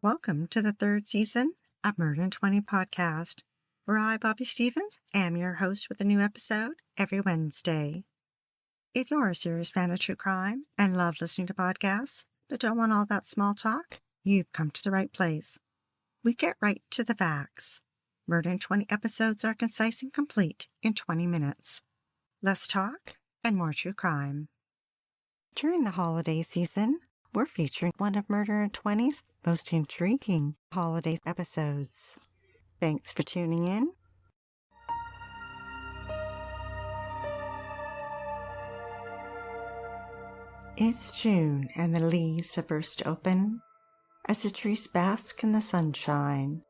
Welcome to the third season of Murder in 20 podcast, where I, Bobby Stevens, am your host with a new episode every Wednesday. If you're a serious fan of true crime and love listening to podcasts, but don't want all that small talk, you've come to the right place. We get right to the facts. Murder in 20 episodes are concise and complete in 20 minutes. Less talk and more true crime. During the holiday season, we're featuring one of Murder in 20's most intriguing holiday episodes. Thanks for tuning in. It's June and the leaves have burst open as the trees bask in the sunshine.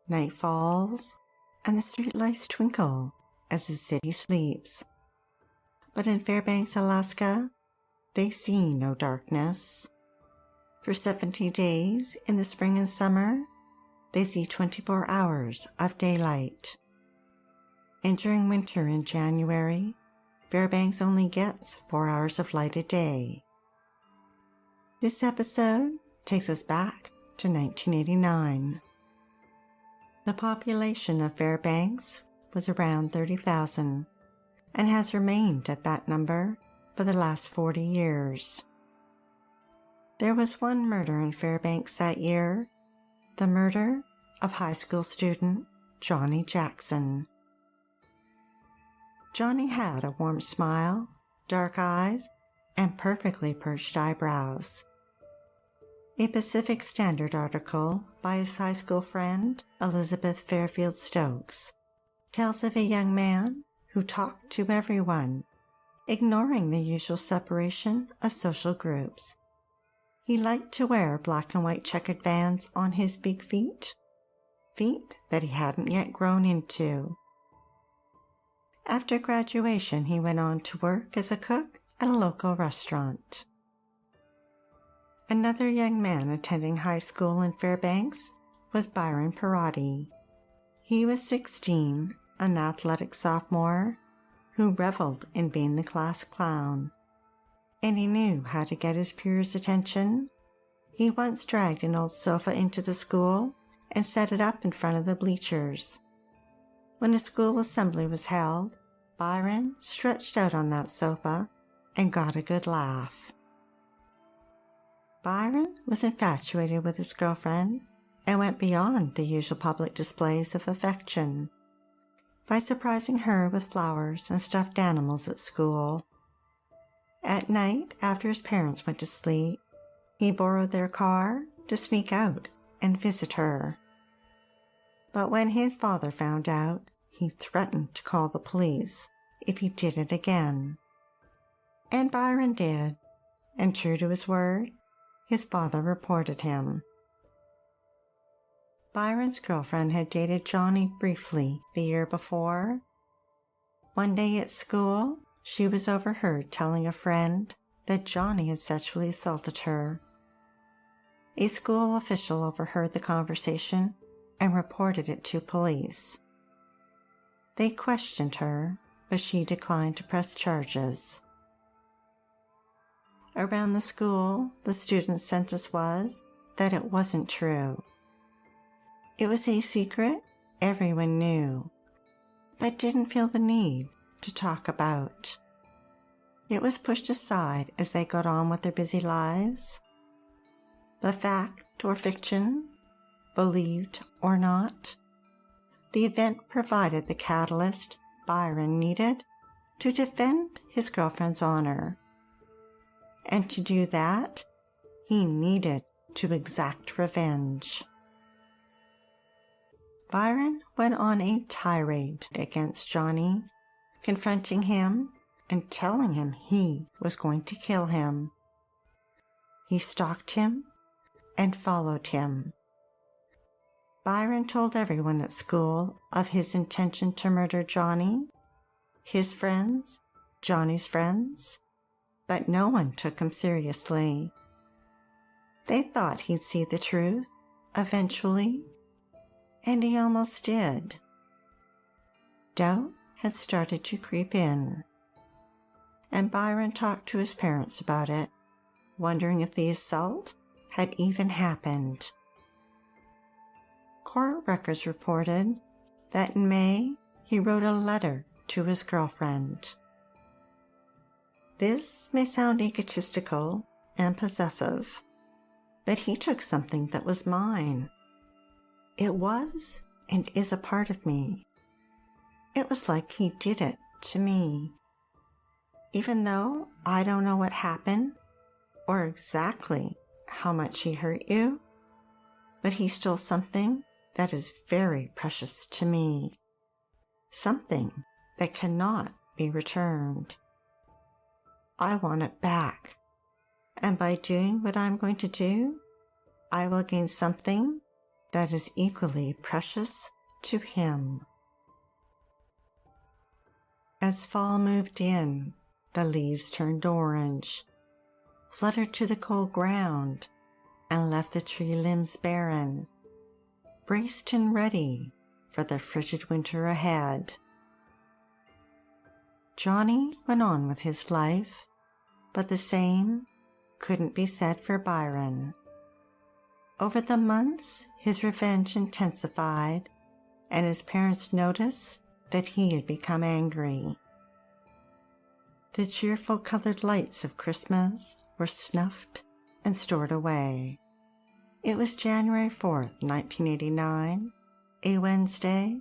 Night falls and the streetlights twinkle as the city sleeps. But in Fairbanks, Alaska, they see no darkness. For 70 days in the spring and summer, they see 24 hours of daylight. And during winter in January, Fairbanks only gets 4 hours of light a day. This episode takes us back to 1989. The population of Fairbanks was around 30,000 and has remained at that number for the last 40 years. There was one murder in Fairbanks that year, the murder of high school student Johnny Jackson. Johnny had a warm smile, dark eyes, and perfectly perched eyebrows. A Pacific Standard article by his high school friend, Elizabeth Fairfield Stokes, tells of a young man who talked to everyone, ignoring the usual separation of social groups. He liked to wear black and white checkered Vans on his big feet that he hadn't yet grown into. After graduation, he went on to work as a cook at a local restaurant. Another young man attending high school in Fairbanks was Byran Perotti. He was 16, an athletic sophomore who reveled in being the class clown, and he knew how to get his peers' attention. He once dragged an old sofa into the school and set it up in front of the bleachers. When a school assembly was held, Byran stretched out on that sofa and got a good laugh. Byran was infatuated with his girlfriend and went beyond the usual public displays of affection by surprising her with flowers and stuffed animals at school. At night, after his parents went to sleep, he borrowed their car to sneak out and visit her. But when his father found out, he threatened to call the police if he did it again. And Byran did, and true to his word, his father reported him. Byran's girlfriend had dated Johnny briefly the year before. One day at school, she was overheard telling a friend that Johnny had sexually assaulted her. A school official overheard the conversation and reported it to police. They questioned her, but she declined to press charges. Around the school, the student census was that it wasn't true. It was a secret everyone knew, but didn't feel the need to talk about. It was pushed aside as they got on with their busy lives. The fact or fiction, believed or not, the event provided the catalyst Byran needed to defend his girlfriend's honor. And to do that, he needed to exact revenge. Byran went on a tirade against Johnny, confronting him and telling him he was going to kill him. He stalked him and followed him. Byran told everyone at school of his intention to murder Johnny, his friends, Johnny's friends, but no one took him seriously. They thought he'd see the truth eventually, and he almost did. Doubt had started to creep in, and Byran talked to his parents about it, wondering if the assault had even happened. Court records reported that in May he wrote a letter to his girlfriend. This may sound egotistical and possessive, but he took something that was mine. It was and is a part of me. It was like he did it to me. Even though I don't know what happened or exactly how much he hurt you, but he stole something that is very precious to me. Something that cannot be returned. I want it back, and by doing what I'm going to do, I will gain something that is equally precious to him. As fall moved in, the leaves turned orange, fluttered to the cold ground, and left the tree limbs barren, braced and ready for the frigid winter ahead. Johnny went on with his life, but the same couldn't be said for Byran. Over the months, his revenge intensified, and his parents noticed that he had become angry. The cheerful colored lights of Christmas were snuffed and stored away. It was January 4th, 1989, a Wednesday,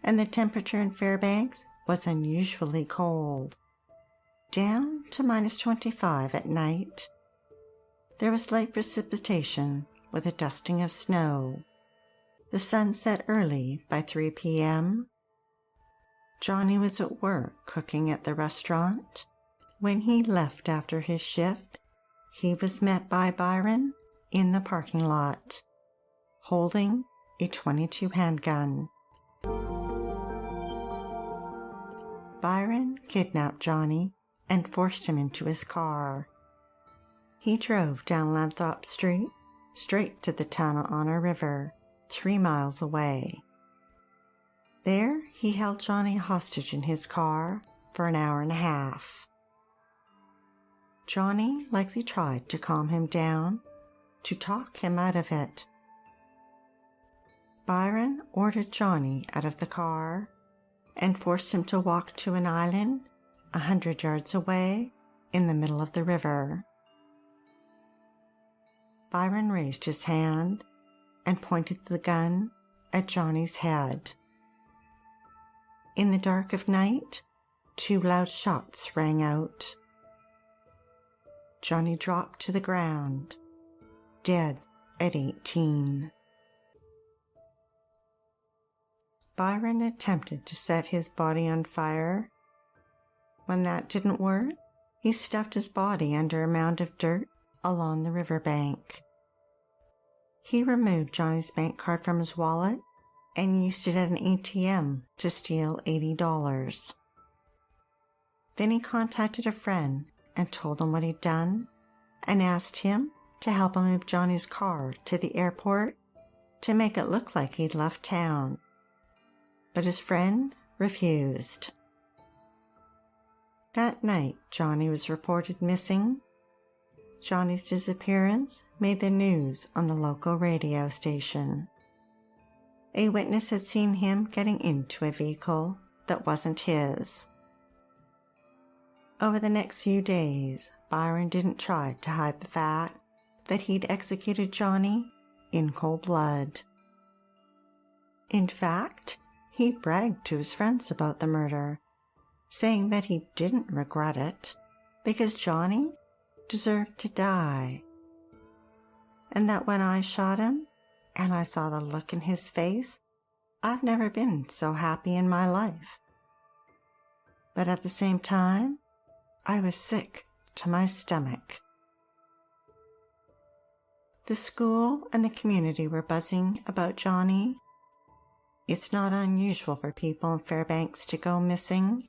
and the temperature in Fairbanks was unusually cold, down to -25 at night. There was light precipitation with a dusting of snow. The sun set early by 3 p.m. Johnny was at work cooking at the restaurant. When he left after his shift, he was met by Byran in the parking lot, holding a .22 handgun. Byran kidnapped Johnny and forced him into his car. He drove down Lathrop Street straight to the Tanana River, 3 miles away. There he held Johnny hostage in his car for an hour and a half. Johnny likely tried to calm him down, to talk him out of it. Byran ordered Johnny out of the car and forced him to walk to an island 100 yards away in the middle of the river. Byran raised his hand and pointed the gun at Johnny's head. In the dark of night, 2 loud shots rang out. Johnny dropped to the ground, dead at 18. Byran attempted to set his body on fire. When that didn't work, he stuffed his body under a mound of dirt along the riverbank. He removed Johnny's bank card from his wallet and used it at an ATM to steal $80. Then he contacted a friend and told him what he'd done and asked him to help him move Johnny's car to the airport to make it look like he'd left town. But his friend refused. That night, Johnny was reported missing. Johnny's disappearance made the news on the local radio station. A witness had seen him getting into a vehicle that wasn't his. Over the next few days, Byran didn't try to hide the fact that he'd executed Johnny in cold blood. In fact, he bragged to his friends about the murder, saying that he didn't regret it because Johnny deserved to die, and that when I shot him and I saw the look in his face, I've never been so happy in my life. But at the same time, I was sick to my stomach. The school and the community were buzzing about Johnny. It's not unusual for people in Fairbanks to go missing.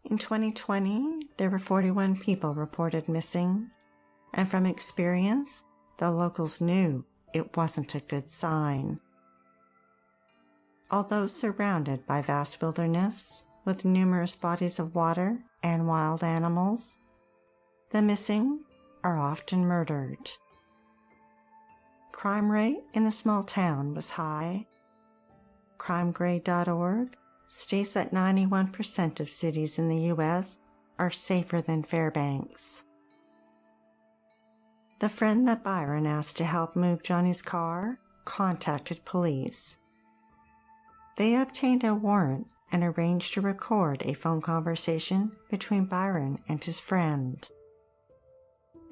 In 2020, there were 41 people reported missing, and from experience, the locals knew it wasn't a good sign. Although surrounded by vast wilderness with numerous bodies of water and wild animals, the missing are often murdered. crime rate in the small town was high. CrimeGrade.org states that 91% of cities in the U.S. are safer than Fairbanks. The friend that Byran asked to help move Johnny's car contacted police. They obtained a warrant and arranged to record a phone conversation between Byran and his friend.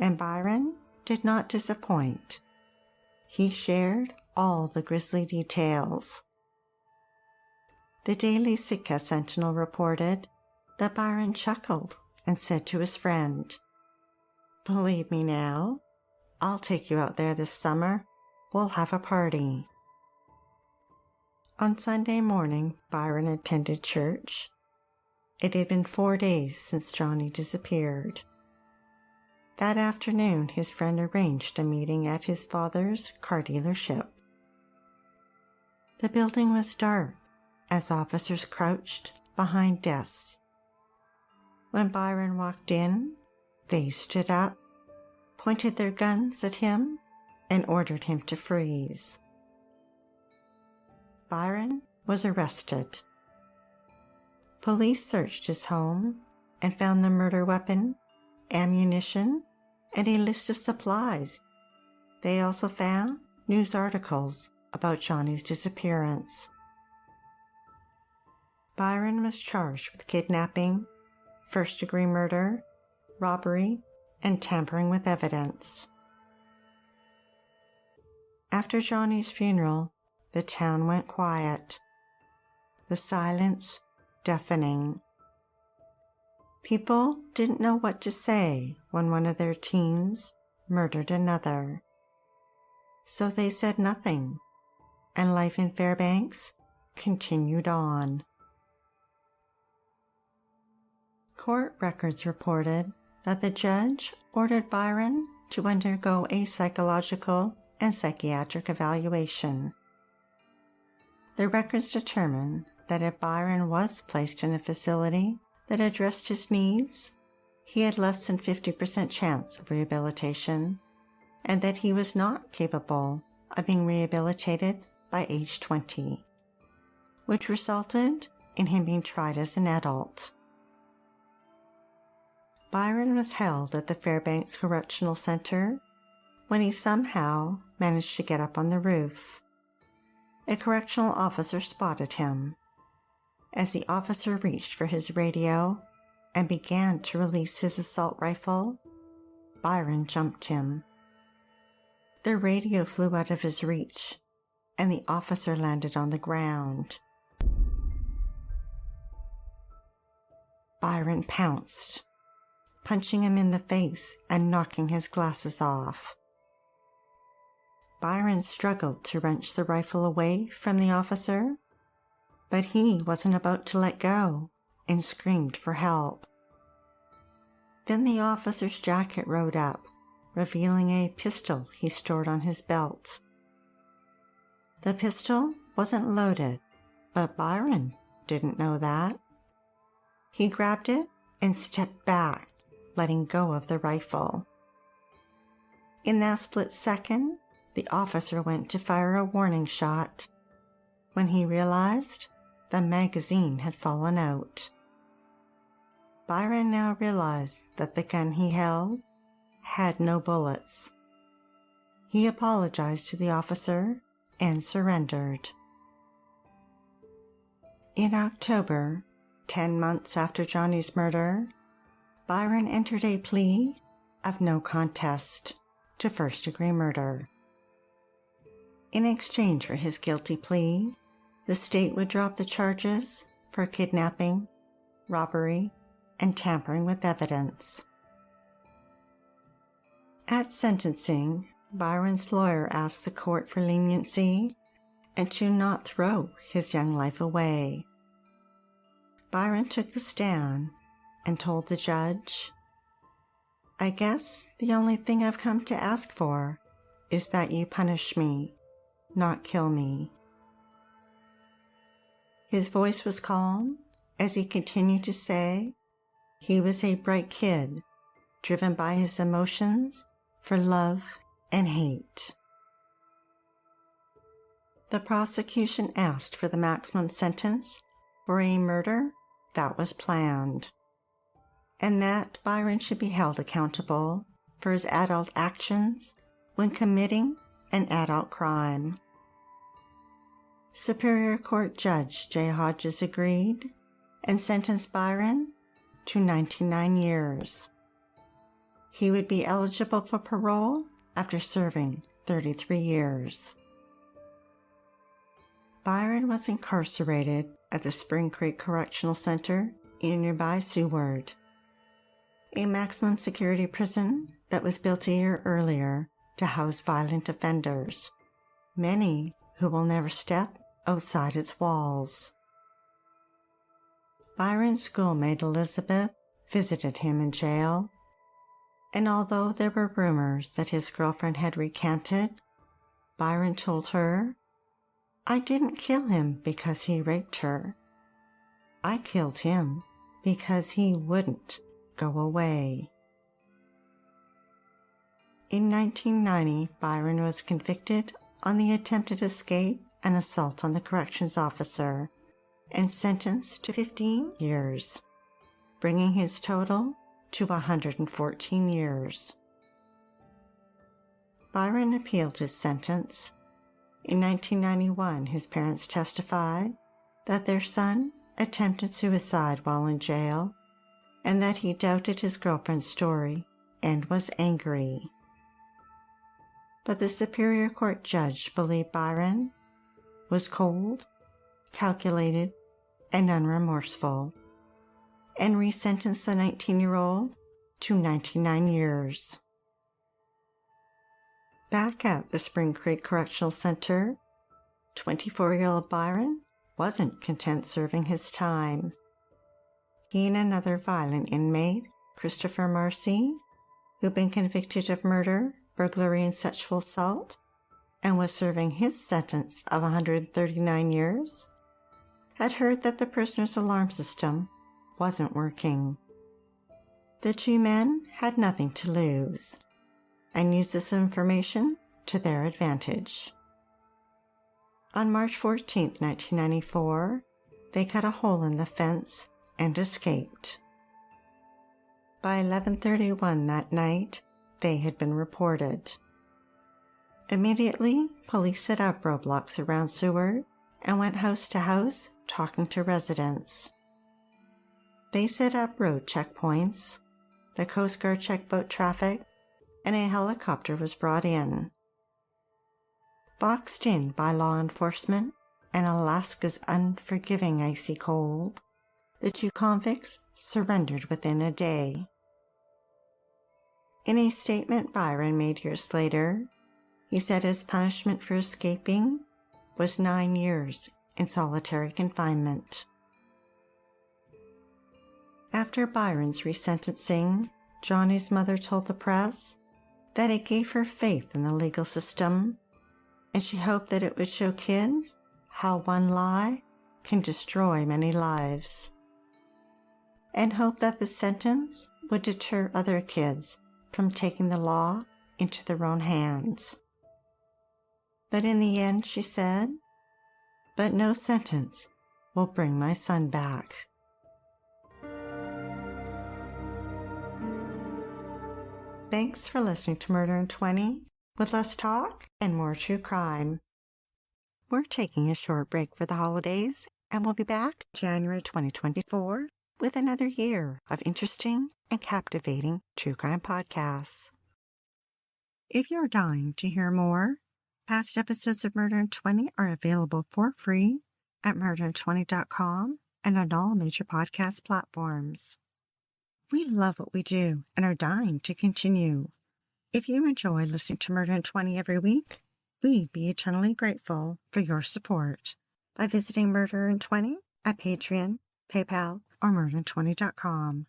And Byran did not disappoint. He shared all the grisly details. The Daily Sitka Sentinel reported that Byran chuckled and said to his friend, "Believe me now, I'll take you out there this summer. We'll have a party." On Sunday morning, Byran attended church. It had been 4 days since Johnny disappeared. That afternoon, his friend arranged a meeting at his father's car dealership. The building was dark as officers crouched behind desks. When Byran walked in, they stood up, pointed their guns at him, and ordered him to freeze. Byran was arrested. Police searched his home and found the murder weapon, ammunition, and a list of supplies. They also found news articles about Johnny's disappearance. Byran was charged with kidnapping, first-degree murder, robbery, and tampering with evidence. After Johnny's funeral, the town went quiet, the silence deafening. People didn't know what to say when one of their teens murdered another. So they said nothing, and life in Fairbanks continued on. Court records reported that the judge ordered Byran to undergo a psychological and psychiatric evaluation. The records determined that if Byran was placed in a facility that addressed his needs, he had less than 50% chance of rehabilitation, and that he was not capable of being rehabilitated by age 20, which resulted in him being tried as an adult. Byran was held at the Fairbanks Correctional Center when he somehow managed to get up on the roof. A correctional officer spotted him. As the officer reached for his radio and began to release his assault rifle, Byran jumped him. The radio flew out of his reach, and the officer landed on the ground. Byran pounced, punching him in the face and knocking his glasses off. Byran struggled to wrench the rifle away from the officer, but he wasn't about to let go and screamed for help. Then the officer's jacket rode up, revealing a pistol he stored on his belt. The pistol wasn't loaded, but Byran didn't know that. He grabbed it and stepped back, letting go of the rifle. In that split second, the officer went to fire a warning shot when he realized the magazine had fallen out. Byran now realized that the gun he held had no bullets. He apologized to the officer and surrendered. In October, 10 months after Johnny's murder, Byran entered a plea of no contest to first-degree murder. In exchange for his guilty plea, the state would drop the charges for kidnapping, robbery, and tampering with evidence. At sentencing, Byran's lawyer asked the court for leniency and to not throw his young life away. Byran took the stand and told the judge, "I guess the only thing I've come to ask for is that you punish me, not kill me." His voice was calm as he continued to say he was a bright kid, driven by his emotions for love and hate. The prosecution asked for the maximum sentence for a murder that was planned, and that Byran should be held accountable for his adult actions when committing an adult crime. Superior Court Judge J. Hodges agreed and sentenced Byran to 99 years. He would be eligible for parole after serving 33 years. Byran was incarcerated at the Spring Creek Correctional Center in nearby Seward, a maximum security prison that was built a year earlier to house violent offenders, many who will never step outside its walls. Byran's schoolmate Elizabeth visited him in jail, and although there were rumors that his girlfriend had recanted, Byran told her, "I didn't kill him because he raped her. I killed him because he wouldn't go away." In 1990, Byran was convicted on the attempted escape and assault on the corrections officer and sentenced to 15 years, bringing his total to 114 years. Byran appealed his sentence. In 1991, his parents testified that their son attempted suicide while in jail and that he doubted his girlfriend's story and was angry. But the Superior Court judge believed Byran was cold, calculated, and unremorseful, and resentenced the 19-year-old to 99 years. Back at the Spring Creek Correctional Center, 24-year-old Byran wasn't content serving his time. He and another violent inmate, Christopher Marcy, who'd been convicted of murder, burglary, and sexual assault, and was serving his sentence of 139 years, had heard that the prisoner's alarm system wasn't working. The two men had nothing to lose and used this information to their advantage. On March 14, 1994, they cut a hole in the fence and escaped. By 11:31 that night, they had been reported. Immediately, police set up roadblocks around Seward and went house to house talking to residents. They set up road checkpoints, the Coast Guard checked boat traffic, and a helicopter was brought in. Boxed in by law enforcement and Alaska's unforgiving icy cold, the two convicts surrendered within a day. In a statement Byran made years later, he said his punishment for escaping was 9 years in solitary confinement. After Byran's resentencing, Johnny's mother told the press that it gave her faith in the legal system, and she hoped that it would show kids how one lie can destroy many lives, and hoped that the sentence would deter other kids from taking the law into their own hands. But in the end, she said, "But no sentence will bring my son back." Thanks for listening to Murder in 20, with less talk and more true crime. We're taking a short break for the holidays, and we'll be back January 2024 with another year of interesting and captivating true crime podcasts. If you're dying to hear more, past episodes of Murder in 20 are available for free at murderin20.com and on all major podcast platforms. We love what we do and are dying to continue. If you enjoy listening to Murder in 20 every week, we'd be eternally grateful for your support by visiting Murder in 20 at Patreon, PayPal, or murderin20.com.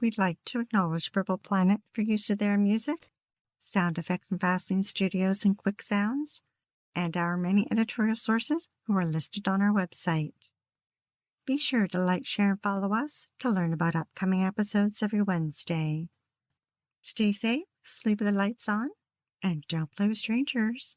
We'd like to acknowledge Purple Planet for use of their music, sound effects from Vaseline Studios and Quick Sounds, and our many editorial sources who are listed on our website. Be sure to like, share, and follow us to learn about upcoming episodes every Wednesday. Stay safe, sleep with the lights on, and don't play with strangers.